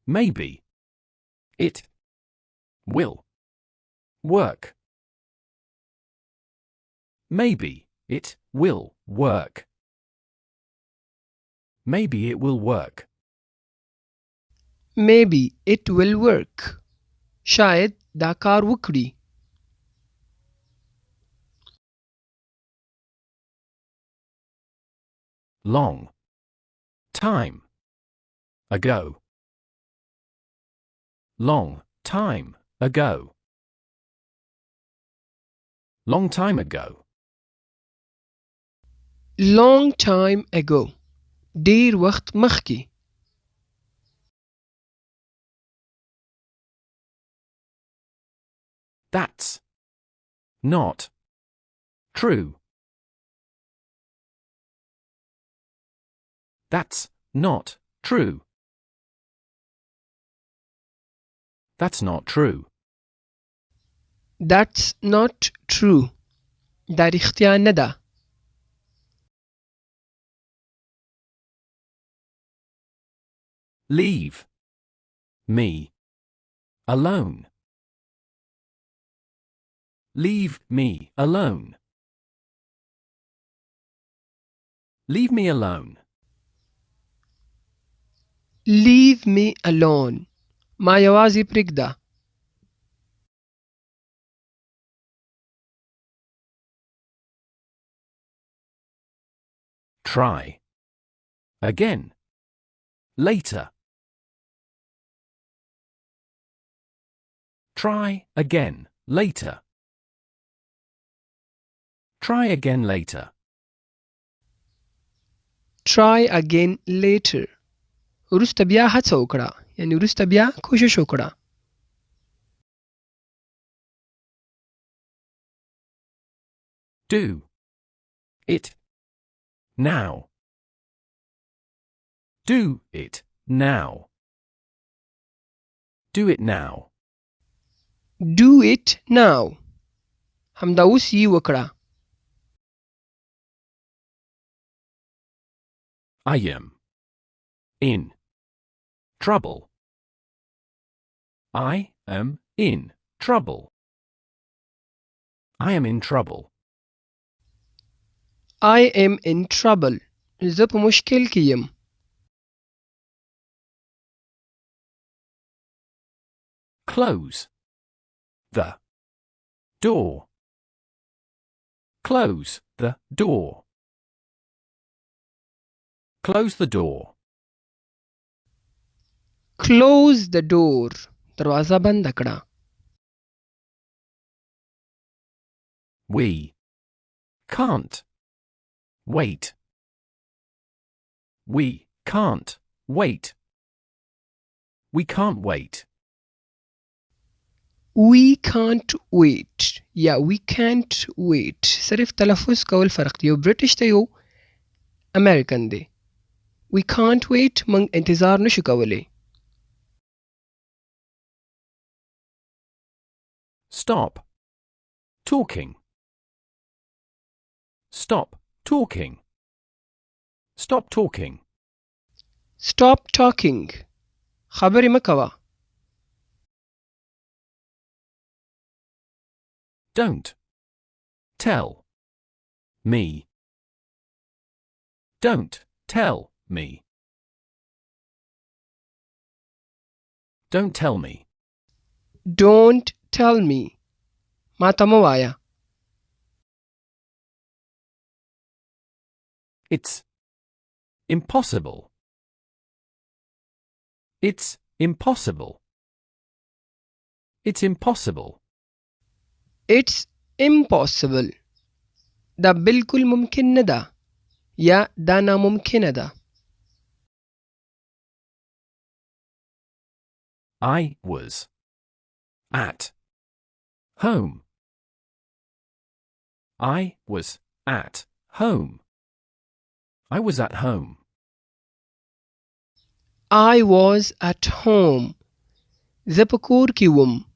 Maybe. It will work. Maybe it will work. Maybe it will work. Maybe it will work. شاید دا کار وکړي. Long time ago. Long time ago. Long time ago. Long time ago. ډیر وخت مخکې. That's not true. That's not true. That's not true. That's not true. دا رښتیا نه ده. Leave me alone. Leave me alone. Leave me alone. Leave me alone. ما یوازې پرېږده. Try again later. Try again later. Try again later. Try again later. وروسته بیا هڅه وکړه. یعنی وروسته بیا کوشش وکړه. Do it now. Do it now. Do it now. Do it now. همدا اوس یې وکړه. I am in trouble. I am in trouble. I am in trouble. I am in trouble. زه په مشکل کې یم. Close the door. Close the door. Close the door. Close the door. دروازه بنده کړه. We can't wait. We can't wait. We can't wait. We can't wait. یا we can't wait. صرف تلفظ کول فرق دی. یو برټش دی یو امریکن دی. We can't wait. موږ انتظار نشو کولی. Stop talking. Stop talking. Stop talking. Stop talking. خبرې مه کوه. Don't tell me. Don't tell me. Don't tell me. Don't tell me. ما ته مه وایه. It's impossible. It's impossible. It's impossible. It's impossible. دا بالکل ممکن نه ده. یا دا ناممکنه ده. I was at home. I was at home. I was at home. I was at home. زه په کور کې وم.